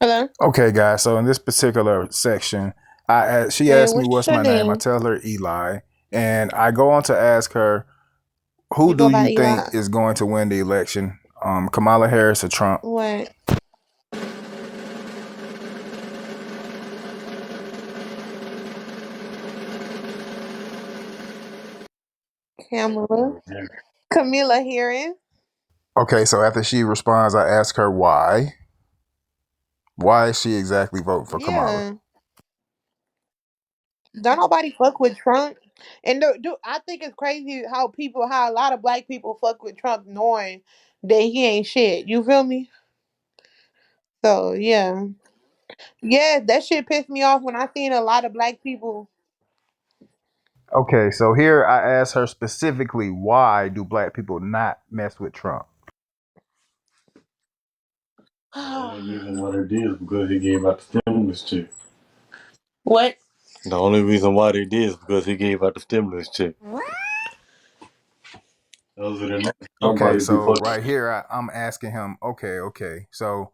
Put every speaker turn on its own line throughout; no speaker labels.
Hello.
Okay, guys. So in this particular section, she
Hey,
asked me
what's
what's
your
my name. I
name?
tell her Eli, and I go on to ask her, who
You
do
go
you
by
think
Eli.
is going to win the election? Kamala Harris or Trump?
What? Kamala. Camilla hearing.
Okay, so after she responds, I ask her why. Why is she exactly voting for Kamala?
Yeah. Don't nobody fuck with Trump. And I think it's crazy how a lot of black people fuck with Trump knowing that he ain't shit. You feel me? So yeah. Yeah, that shit pissed me off when I seen a lot of black people.
Okay, so here I ask her specifically, why do black people not mess with Trump?
The only reason why they did is because he gave out the stimulus check.
What?
The only reason why they did is because he gave out the stimulus check. Other than that,
Okay,
somebody be
so
fucking.
right here I'm asking him, okay. So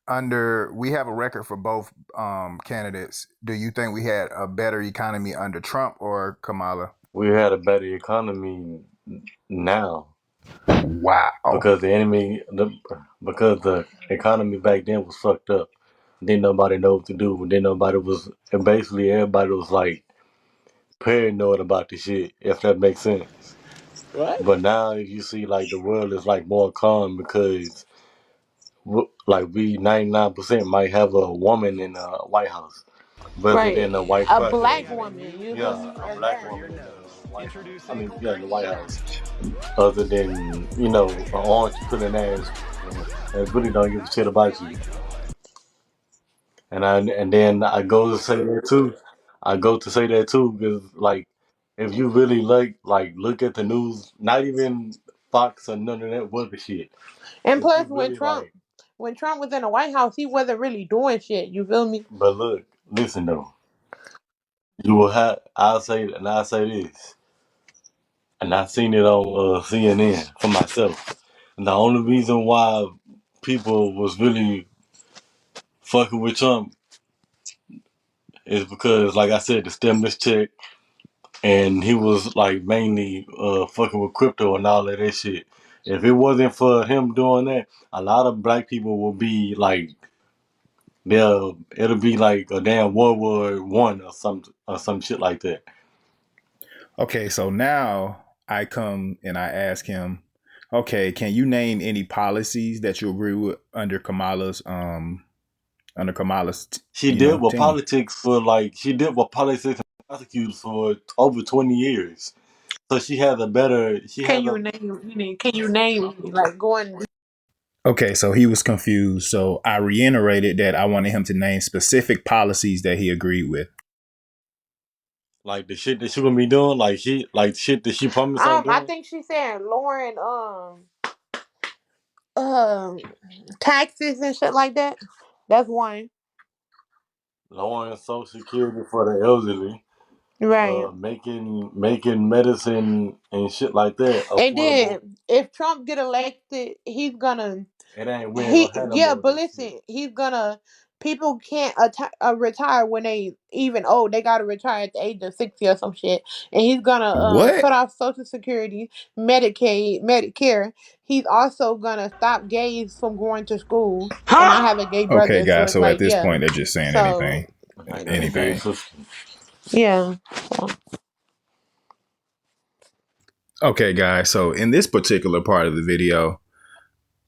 under we have a record for both candidates. Do you think we had a better economy under Trump or Kamala?
We had a better economy now
Wow.
because because the economy back then was fucked up. Didn't nobody know what to do. Then nobody was, and basically everybody was like paranoid about the shit. If that makes sense.
What?
But now you see like the world is like more calm because like we 99% might have a woman in the White House rather
Right.
than a white
A
president.
black woman. You feel
Yeah,
me?
a
Or
black
that.
woman in the White House. I mean, yeah, in the White House. Other than an orange peeling ass that really don't give a shit about you. And then I go to say that too. I go to say that too because like if you really like look at the news, not even Fox or none of that other shit.
And
If you
plus,
really like,
when Trump was in the White House, he wasn't really doing shit. You feel me?
but look, listen though. You will have. I'll say this, and I seen it on CNN for myself. And the only reason why people was really fucking with Trump is because, like I said, the stimulus check, and he was like mainly fucking with crypto and all of that shit. If it wasn't for him doing that, a lot of black people will be like, it'll be like a damn World War I or some shit like that.
Okay, so now I come and I ask him, okay, can you name any policies that you agree with under Kamala's
She did with
team?
politics for like she did with politics and prosecutors for over 20 years. So she has a better. She
Can
has
you
a
name? Can you name like going?
Okay, so he was confused. So I reiterated that I wanted him to name specific policies that he agreed with.
like the shit that she gonna be doing. Like shit that she promised on
I
doing.
think she's saying lowering um taxes and shit like that. That's one.
Lowering Social Security for the elderly.
Right.
Making medicine and shit like that
And
affordable.
then if Trump get elected, he's gonna
It ain't we ain't gonna have no
yeah,
more of
but
that shit.
listen, he's gonna people can't retire when they even old. They gotta retire at the age of 60 or some shit. And he's gonna
What?
cut off Social Security, Medicaid, Medicare. He's also gonna stop gays from going to school. And I have a gay
Okay,
brother, so
guys.
it's
So at
like
this
yeah.
point, they're just saying
So
anything.
I got a gay
Anything.
sister.
yeah.
Okay, guys. So in this particular part of the video,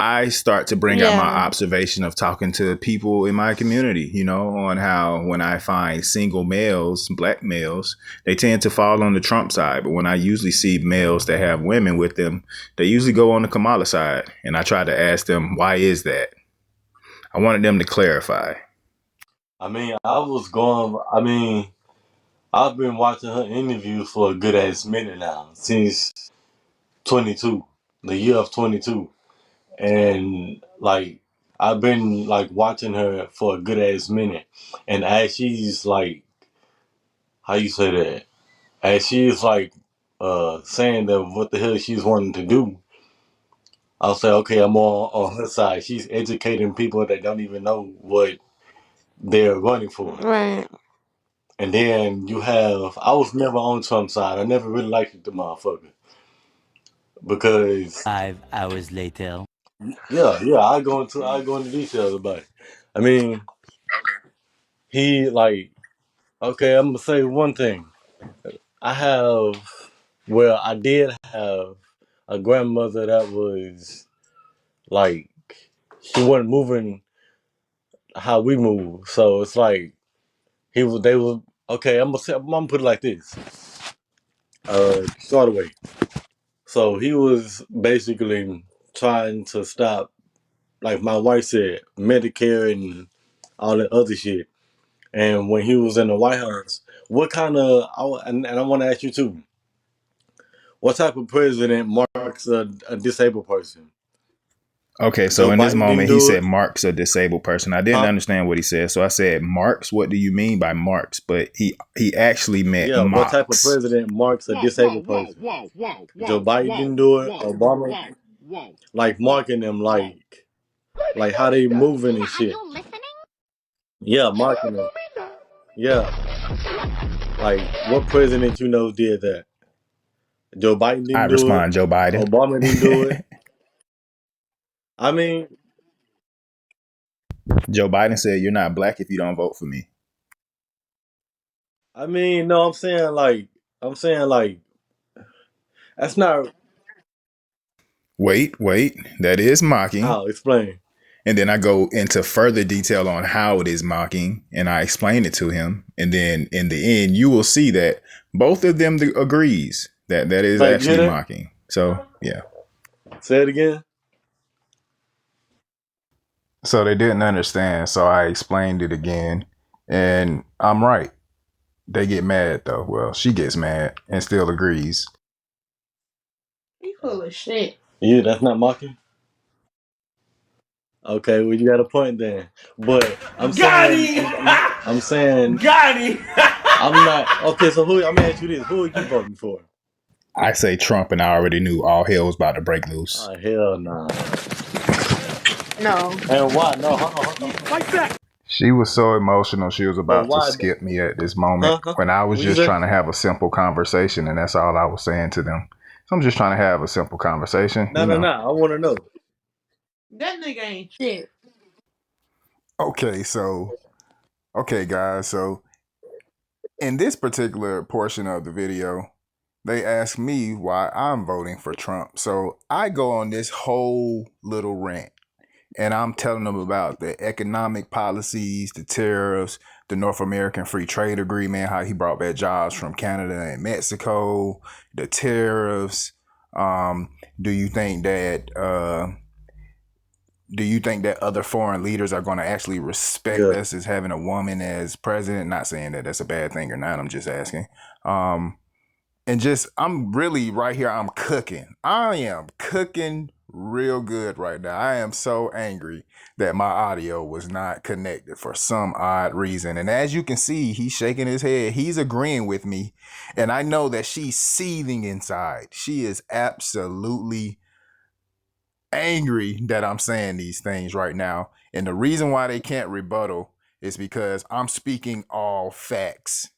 I start to bring out my
Yeah.
observation of talking to people in my community, on how when I find single males, black males, they tend to fall on the Trump side. But when I usually see males that have women with them, they usually go on the Kamala side. And I try to ask them, why is that? I wanted them to clarify.
I mean, I've been watching her interviews for a good ass minute now, since 22, the year of 22. And like, I've been like watching her for a good ass minute. And as she's like, how you say that? As she's like, saying that what the hell she's wanting to do, I'll say, okay, I'm on her side. She's educating people that don't even know what they're running for it.
Right.
And then you have, I was never on Trump's side. I never really liked the motherfucker because,
5 hours later.
yeah, I go into details about it. I mean, he like, okay, I'm gonna say one thing. I have, well, I did have a grandmother that was like, she wasn't moving how we move. So it's like they were okay. I'm gonna put it like this. Start away. So he was basically trying to stop, like my wife said, Medicare and all that other shit. And when he was in the White House, what kind of, and I want to ask you too, what type of president marks a disabled person?
Okay, so
Joe
in this
Biden didn't
moment, he
do it,
said Mark's a disabled person. I didn't
huh?
understand what he said, so I said Marks. What do you mean by Marks? But he actually meant
Yeah, what type of
Mox.
president marks a disabled person? Joe Biden didn't do it. Obama, like marking them, like how they moving and shit. Yeah, marking them. Yeah, like what president did that? Joe Biden
I
didn't do it.
respond, Joe Biden.
Obama didn't do it. I mean,
Joe Biden said, "You're not black if you don't vote for me."
no, I'm saying like that's not.
Wait, that is mocking.
How explain?
And then I go into further detail on how it is mocking, and I explain it to him. And then in the end, you will see that both of them agrees that that is
Like you hear
actually
that?
mocking. So yeah.
Say it again.
So they didn't understand. So I explained it again, and I'm right. They get mad though. Well, she gets mad and still agrees.
You full of shit.
Yeah, that's not mocking. Okay, well you got a point then. But I'm
Got
saying,
him!
I'm saying,
Got him!
I'm not. Okay, so who? I'm gonna ask you this: who are you voting for?
I say Trump, and I already knew all hell was about to break loose.
Oh hell nah.
No.
And why? No, hold on.
She was so emotional, she was
But
about to
why?
skip me at this moment
Huh?
when I was
What you
just
say?
trying to have a simple conversation, and that's all I was saying to them. So I'm just trying to have a simple conversation,
No, no, no. I want to know.
That nigga ain't shit.
Okay, okay, guys. So in this particular portion of the video, they ask me why I'm voting for Trump. So I go on this whole little rant and I'm telling them about the economic policies, the tariffs, the North American Free Trade Agreement, how he brought back jobs from Canada and Mexico, the tariffs. Um, do you think that other foreign leaders are going to actually respect
Yeah.
us as having a woman as president? Not saying that that's a bad thing or not. I'm just asking. Um, and just I'm really right here. I'm cooking. I am cooking real good right now. I am so angry that my audio was not connected for some odd reason. And as you can see, he's shaking his head. He's agreeing with me. And I know that she's seething inside. She is absolutely angry that I'm saying these things right now. And the reason why they can't rebuttal is because I'm speaking all facts,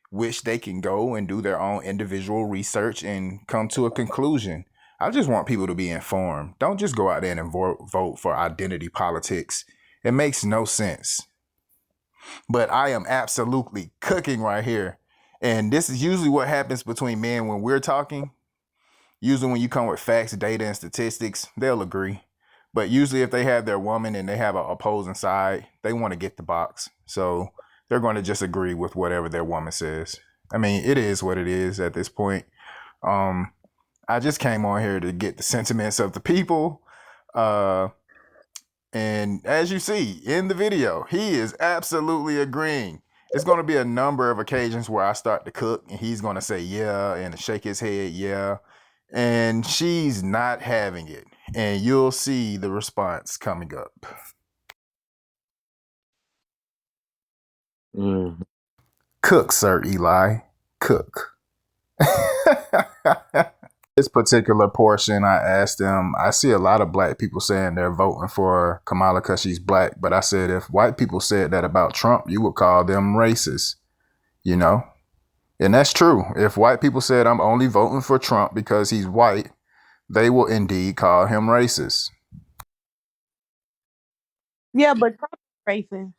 which they can go and do their own individual research and come to a conclusion. I just want people to be informed. Don't just go out there and vote for identity politics. It makes no sense. But I am absolutely cooking right here. And this is usually what happens between men when we're talking. Usually when you come with facts, data, and statistics, they'll agree. But usually if they have their woman and they have an opposing side, they want to get the box. So they're going to just agree with whatever their woman says. I mean, it is what it is at this point. Um, I just came on here to get the sentiments of the people. And as you see in the video, he is absolutely agreeing. It's going to be a number of occasions where I start to cook and he's going to say, yeah, and shake his head, yeah. And she's not having it. And you'll see the response coming up.
Mm.
Cook, Sir Eli. Cook. This particular portion, I asked them, I see a lot of black people saying they're voting for Kamala because she's black. But I said, if white people said that about Trump, you would call them racist, you know? And that's true. If white people said, I'm only voting for Trump because he's white, they will indeed call him racist.
Yeah, but Trump is racist.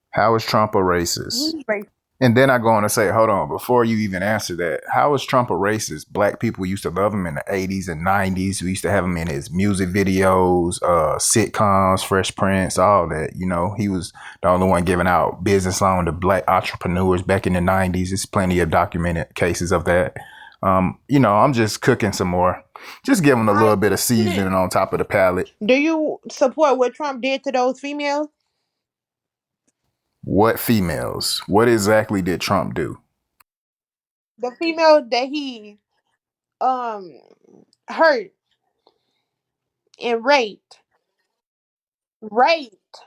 How is Trump a racist?
He's racist.
And then I go on to say, hold on, before you even answer that, how is Trump a racist? Black people used to love him in the 80s and 90s. We used to have him in his music videos, sitcoms, Fresh Prince, all that. You know, he was the only one giving out business loan to black entrepreneurs back in the 90s. There's plenty of documented cases of that. You know, I'm just cooking some more, just giving a little bit of seasoning on top of the palate.
Do you support what Trump did to those females?
What females? What exactly did Trump do?
The female that he um hurt and raped. Raped.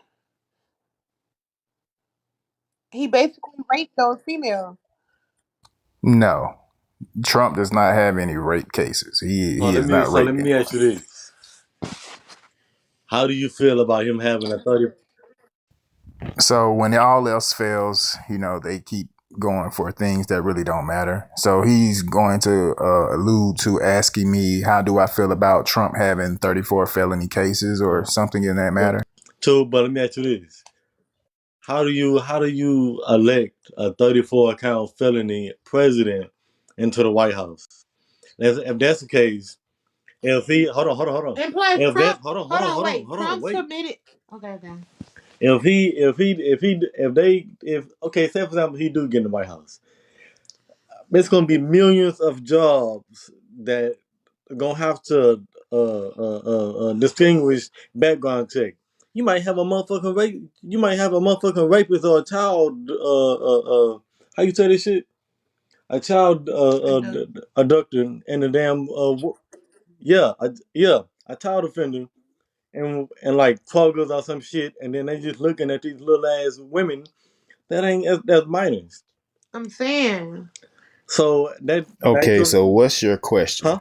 He basically raped those females.
No. Trump does not have any rape cases.
So
He
let
has
me
not
so let
raped
me
anyone.
ask you this: how do you feel about him having a 30?
So when all else fails, you know, they keep going for things that really don't matter. So he's going to allude to asking me, how do I feel about Trump having 34 felony cases or something in that matter?
But let me ask you this: how do you elect a 34 count felony president into the White House? If that's the case, if he hold on.
And plus
If that
Trump wait. Trump
wait.
submitted okay.
If okay, say for example he do get in the White House, it's gonna be millions of jobs that are gonna have to distinguish background check. You might have a motherfucking rape. You might have a motherfucking rapist or a child. How you say this shit? A child abductor and a damn a child offender and like pluggers or some shit, and then they just looking at these little ass women that ain't that's minors.
I'm saying.
So that
Okay,
goes,
so what's your question?
huh?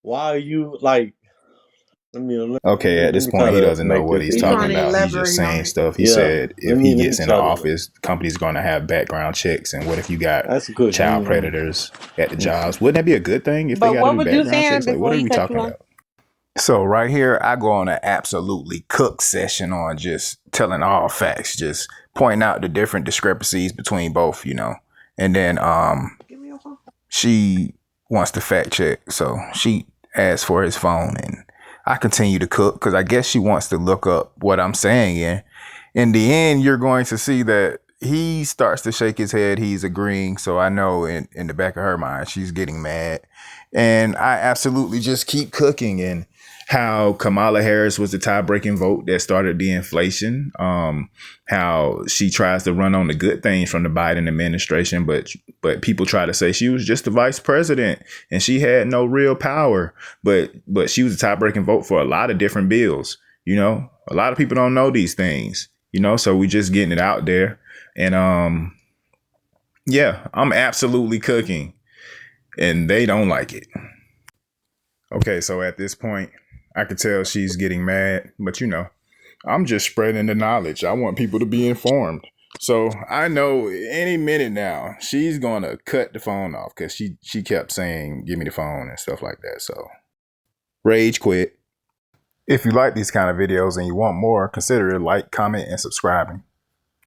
Why are you like?
Okay, at
Let
this
me
point,
try
he
to
doesn't know
make
what
this
he's
He's
talking
trying to
easy.
about. He's just
elaborate on
saying
it.
stuff. He
Yeah,
said
let
if he
me let me
gets into
try to
office, companies going to have background checks. And what if you got
ask a question.
child predators at the
Let me see.
jobs? Wouldn't that be a good thing if they
But
got to
what
do
was you
background
saying
checks? Like, what
before
are
he
we
cut you
talking
off?
about? So right here, I go on an absolutely cook session on just telling all facts, just pointing out the different discrepancies between both, you know. And then
Give me your phone.
she wants to fact check, so she asks for his phone, and I continue to cook because I guess she wants to look up what I'm saying. And in the end, you're going to see that he starts to shake his head. He's agreeing. So I know in the back of her mind, she's getting mad. And I absolutely just keep cooking. And how Kamala Harris was the tie-breaking vote that started the inflation. How she tries to run on the good things from the Biden administration, but people try to say she was just the vice president and she had no real power. But she was a tie-breaking vote for a lot of different bills. You know, a lot of people don't know these things. You know, so we just getting it out there. And yeah, I'm absolutely cooking, and they don't like it. Okay, so at this point, I could tell she's getting mad, but you know, I'm just spreading the knowledge. I want people to be informed. So I know any minute now she's gonna cut the phone off because she kept saying, "Give me the phone" and stuff like that. So rage quit. If you like these kind of videos and you want more, consider like, comment, and subscribing.